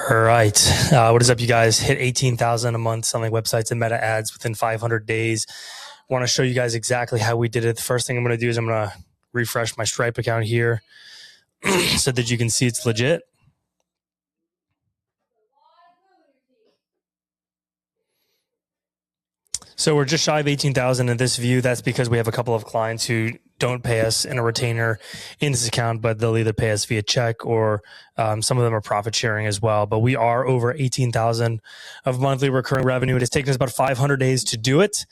All right. What is up, you guys? Hit 18,000 a month selling websites and meta ads within 500 days. Want to show you guys exactly how we did it. The first thing I'm going to do is I'm going to refresh my Stripe account here so that you can see it's legit. So we're just shy of 18,000 in this view. That's because we have a couple of clients who don't pay us in a retainer in this account, but they'll either pay us via check or some of them are profit sharing as well. But we are over 18,000 of monthly recurring revenue. It has taken us about 500 days to do it.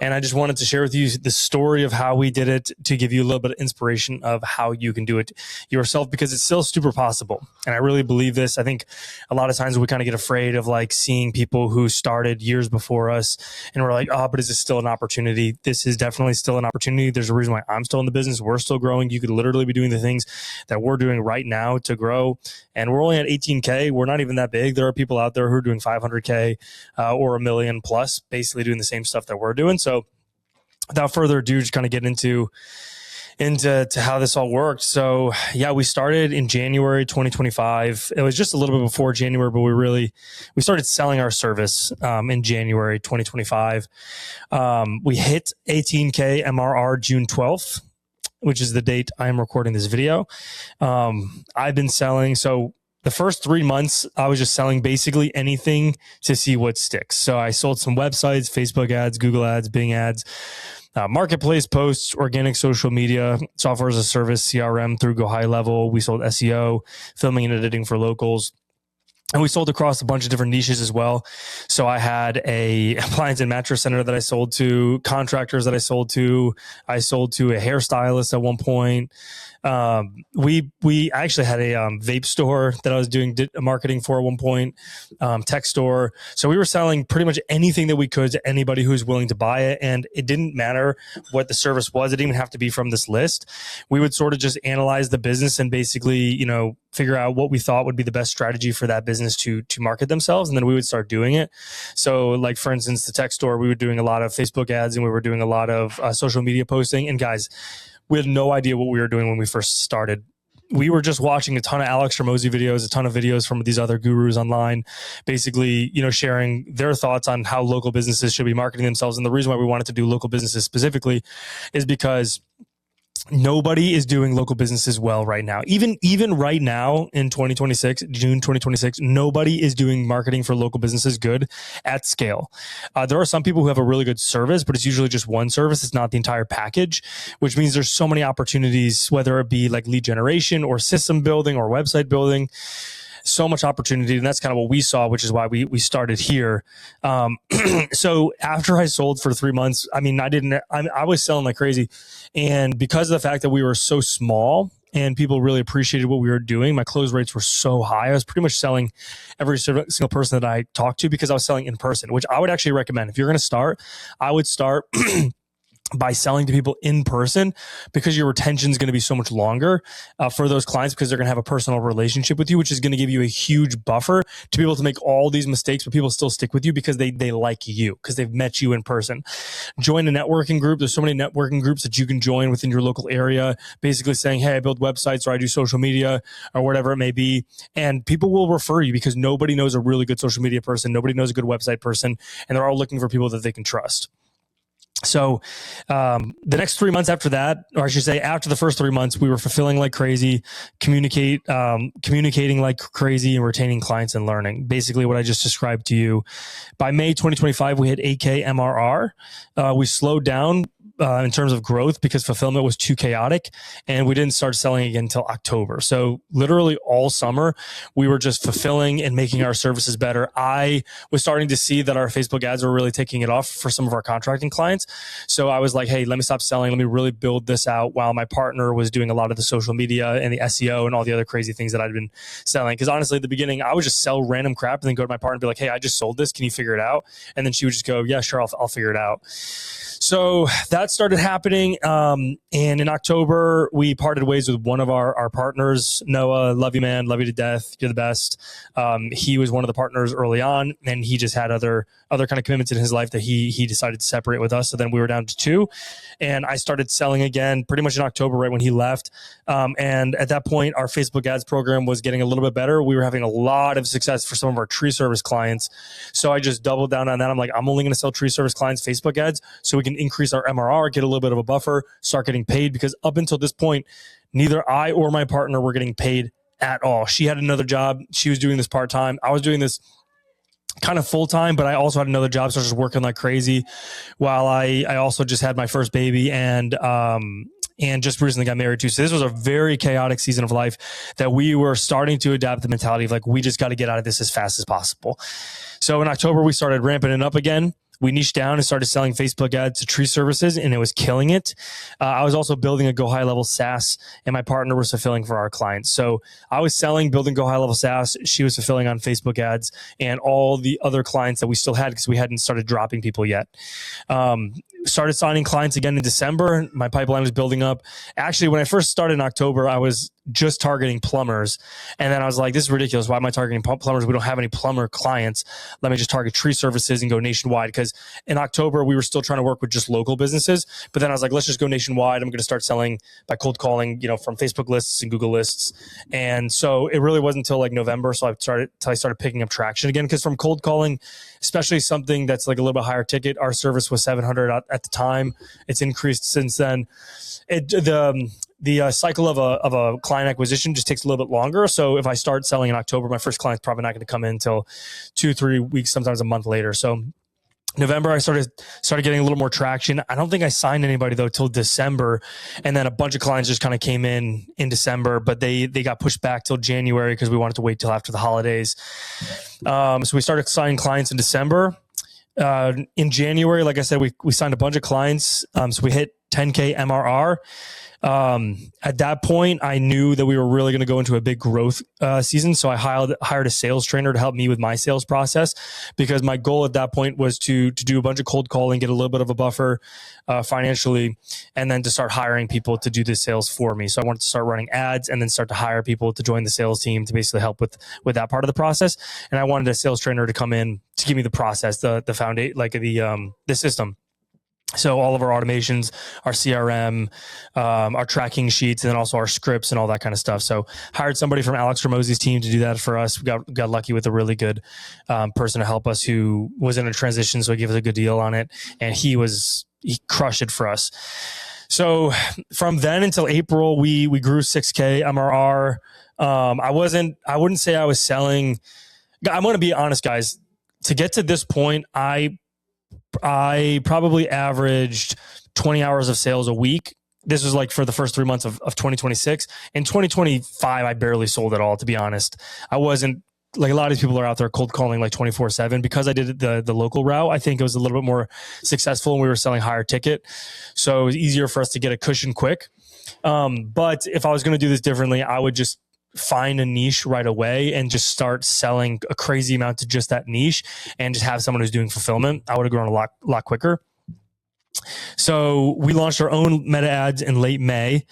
And I just wanted to share with you the story of how we did it to give you a little bit of inspiration of how you can do it yourself, because it's still super possible. And I really believe this. I think a lot of times we kind of get afraid of like seeing people who started years before us and we're like, oh, but is this still an opportunity? This is definitely still an opportunity. There's a reason why I'm still in the business. We're still growing. You could literally be doing the things that we're doing right now to grow. And we're only at 18K. We're not even that big. There are people out there who are doing 500K or $1 million plus, basically doing the same stuff that we're doing. So without further ado, just kind of get into how this all worked. So yeah, we started in January 2025. It was just a little bit before January, but we started selling our service in January 2025. We hit 18K MRR June 12th, which is the date I am recording this video. I've been selling. So the first 3 months, I was just selling basically anything to see what sticks. So I sold some websites, Facebook ads, Google ads, Bing ads, marketplace posts, organic social media, software as a service, CRM through Go High Level. We sold SEO, filming and editing for locals. And we sold across a bunch of different niches as well. So I had a appliance and mattress center that I sold to, contractors that I sold to a hairstylist at one point. We actually had a vape store that I was doing marketing for at one point, tech store. So we were selling pretty much anything that we could to anybody who's willing to buy it. And it didn't matter what the service was. It didn't even have to be from this list. We would sort of just analyze the business and basically, figure out what we thought would be the best strategy for that business to market themselves. And then we would start doing it. So like, for instance, the tech store, we were doing a lot of Facebook ads and we were doing a lot of social media posting. And guys, we had no idea what we were doing when we first started. We were just watching a ton of Alex Hormozi videos, a ton of videos from these other gurus online, basically, sharing their thoughts on how local businesses should be marketing themselves. And the reason why we wanted to do local businesses specifically is because nobody is doing local businesses well right now. Even right now in 2026, June 2026, nobody is doing marketing for local businesses good at scale. There are some people who have a really good service, but it's usually just one service. It's not the entire package, which means there's so many opportunities, whether it be like lead generation or system building or website building. So much opportunity. And that's kind of what we saw, which is why we started here. So after I sold for 3 months, I was selling like crazy. And because of the fact that we were so small and people really appreciated what we were doing, my close rates were so high. I was pretty much selling every single person that I talked to because I was selling in person, which I would actually recommend. If you're going to start, I would start by selling to people in person, because your retention is going to be so much longer for those clients, because they're going to have a personal relationship with you, which is going to give you a huge buffer to be able to make all these mistakes, but people still stick with you because they like you, because they've met you in person. Join a networking group. There's so many networking groups that you can join within your local area, basically saying, hey, I build websites or I do social media or whatever it may be. And people will refer you because nobody knows a really good social media person. Nobody knows a good website person. And they're all looking for people that they can trust. So the next 3 months after that, or I should say after the first 3 months, we were fulfilling like crazy, communicating like crazy, and retaining clients and learning. Basically what I just described to you. By May 2025, we hit 8K MRR. We slowed down in terms of growth because fulfillment was too chaotic, and we didn't start selling again until October. So literally all summer, we were just fulfilling and making our services better. I was starting to see that our Facebook ads were really taking it off for some of our contracting clients. So I was like, hey, let me stop selling. Let me really build this out, while my partner was doing a lot of the social media and the SEO and all the other crazy things that I'd been selling. Because honestly, at the beginning, I would just sell random crap and then go to my partner and be like, hey, I just sold this. Can you figure it out? And then she would just go, yeah, sure, I'll figure it out. So that that started happening. And in October, we parted ways with one of our partners, Noah. Love you, man. Love you to death. You're the best. He was one of the partners early on, and he just had other kind of commitments in his life that he decided to separate with us. So then we were down to two, and I started selling again pretty much in October, right when he left. And at that point, our Facebook ads program was getting a little bit better. We were having a lot of success for some of our tree service clients. So I just doubled down on that. I'm like, I'm only going to sell tree service clients Facebook ads so we can increase our MRR, get a little bit of a buffer, start getting paid, because up until this point, neither I or my partner were getting paid at all. She had another job. She was doing this part-time. I was doing this kind of full-time, but I also had another job. So I was just working like crazy while I also just had my first baby and just recently got married too. So this was a very chaotic season of life that we were starting to adapt the mentality of like, we just got to get out of this as fast as possible. So in October, we started ramping it up again. We niched down and started selling Facebook ads to tree services, and it was killing it. I was also building a Go High Level SaaS, and my partner was fulfilling for our clients. So I was selling, building Go High Level SaaS. She was fulfilling on Facebook ads and all the other clients that we still had because we hadn't started dropping people yet. Started signing clients again in December. My pipeline was building up. Actually, when I first started in October, I was just targeting plumbers. And then I was like, this is ridiculous. Why am I targeting plumbers? We don't have any plumber clients. Let me just target tree services and go nationwide. Because in October, we were still trying to work with just local businesses. But then I was like, let's just go nationwide. I'm going to start selling by cold calling, from Facebook lists and Google lists. And so it really wasn't until like November. So I started picking up traction again. Because from cold calling, especially something that's like a little bit higher ticket, our service was $700 at the time. It's increased since then. The cycle of a client acquisition just takes a little bit longer. So if I start selling in October, my first client's probably not going to come in until 2-3 weeks, sometimes a month later. So November, I started getting a little more traction. I don't think I signed anybody though till December, and then a bunch of clients just kind of came in December, but they got pushed back till January because we wanted to wait till after the holidays. So we started signing clients in December. In January, like I said, we signed a bunch of clients. So we hit 10K MRR. At that point, I knew that we were really going to go into a big growth season. So I hired a sales trainer to help me with my sales process, because my goal at that point was to do a bunch of cold calling, get a little bit of a buffer financially, and then to start hiring people to do the sales for me. So I wanted to start running ads and then start to hire people to join the sales team to basically help with that part of the process. And I wanted a sales trainer to come in to give me the process, the foundation, like the system. So all of our automations, our CRM, our tracking sheets, and then also our scripts and all that kind of stuff. So hired somebody from Alex Ramosi's team to do that for us. We got lucky with a really good person to help us who was in a transition. So he gave us a good deal on it, and he crushed it for us. So from then until April, we grew 6K MRR. I wouldn't say I was selling. I'm going to be honest, guys. To get to this point, I probably averaged 20 hours of sales a week. This was like for the first 3 months of 2026. In 2025, I barely sold at all, to be honest. I wasn't like a lot of these people are out there cold calling like 24/7. Because I did the local route, I think it was a little bit more successful and we were selling higher ticket. So it was easier for us to get a cushion quick. But if I was going to do this differently, I would just find a niche right away and just start selling a crazy amount to just that niche and just have someone who's doing fulfillment. I would have grown a lot quicker. So we launched our own meta ads in late May.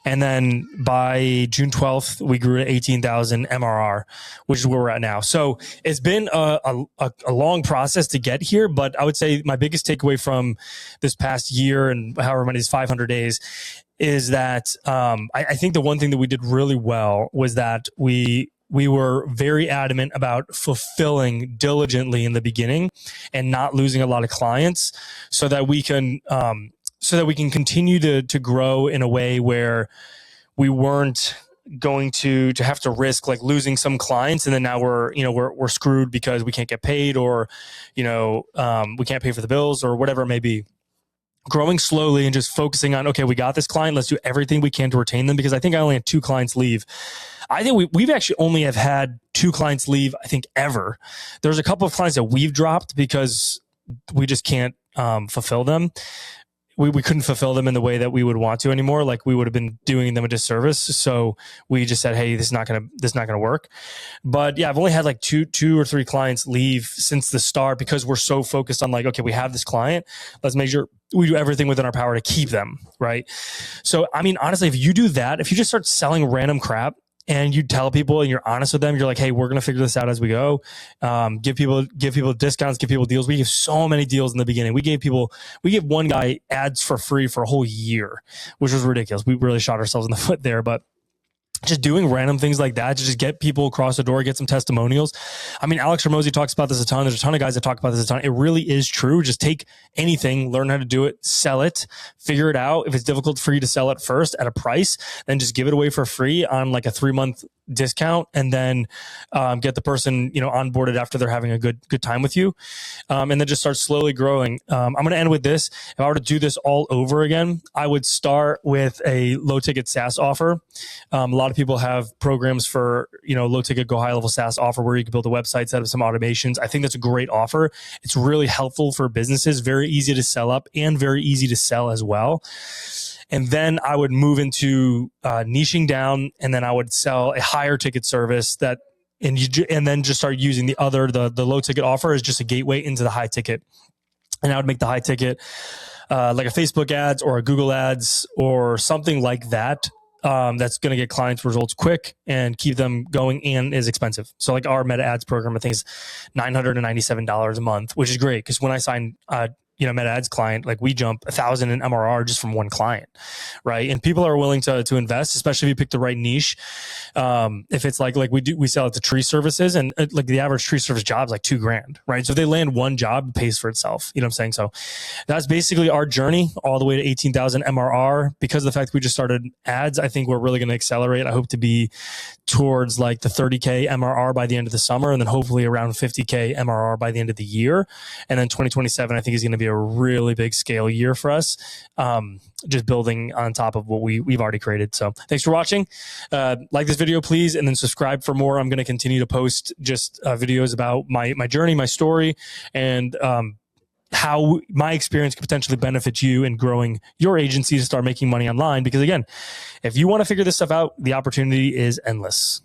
And then by June 12th, we grew to 18,000 MRR, which is where we're at now. So it's been a long process to get here, but I would say my biggest takeaway from this past year and however many is 500 days is that I think the one thing that we did really well was that we were very adamant about fulfilling diligently in the beginning and not losing a lot of clients, so that we can continue to grow in a way where we weren't going to have to risk like losing some clients and then now we're screwed because we can't get paid, or we can't pay for the bills or whatever it may be. Growing slowly and just focusing on, okay, we got this client, let's do everything we can to retain them, because I think I only had 2 clients leave. I think we've actually only have had 2 clients leave, I think, ever. There's a couple of clients that we've dropped because we just can't fulfill them. we couldn't fulfill them in the way that we would want to anymore. Like we would have been doing them a disservice. So we just said, hey, this is not gonna work. But yeah, I've only had like two or three clients leave since the start because we're so focused on like, okay, we have this client. Let's make sure we do everything within our power to keep them, right? So, I mean, honestly, if you do that, if you just start selling random crap and you tell people and you're honest with them, you're like, hey, we're going to figure this out as we go. Give people discounts, give people deals. We give so many deals in the beginning. We gave one guy ads for free for a whole year, which was ridiculous. We really shot ourselves in the foot there, but just doing random things like that to just get people across the door, get some testimonials. I mean, Alex Hormozi talks about this a ton. There's a ton of guys that talk about this a ton. It really is true. Just take anything, learn how to do it, sell it, figure it out. If it's difficult for you to sell it first at a price, then just give it away for free on like a 3-month discount, and then get the person, onboarded after they're having a good time with you, and then just start slowly growing. I'm going to end with this. If I were to do this all over again, I would start with a low ticket SaaS offer. A lot of people have programs for low ticket go high level SaaS offer where you can build a website, set up some automations. I think that's a great offer. It's really helpful for businesses, very easy to sell up and very easy to sell as well. And then I would move into niching down, and then I would sell a higher ticket service and then just start using the low ticket offer as just a gateway into the high ticket. And I would make the high ticket like a Facebook ads or a Google ads or something like that. That's going to get clients results quick and keep them going and is expensive. So like our Meta Ads program, I think is $997 a month, which is great because when I sign Meta Ads client, like we jump 1,000 in MRR just from one client, right? And people are willing to invest, especially if you pick the right niche. If it's like we sell it to tree services, and like the average tree service job is like $2,000, right? So if they land one job, it pays for itself. You know what I'm saying? So that's basically our journey all the way to 18,000 MRR. Because of the fact that we just started ads, I think we're really going to accelerate. I hope to be towards like the 30K MRR by the end of the summer, and then hopefully around 50K MRR by the end of the year. And then 2027, I think is going to be a really big scale year for us, just building on top of what we've already created. So thanks for watching. Like this video, please, and then subscribe for more. I'm going to continue to post just videos about my journey, my story, and how my experience could potentially benefit you in growing your agency to start making money online. Because again, if you want to figure this stuff out, the opportunity is endless.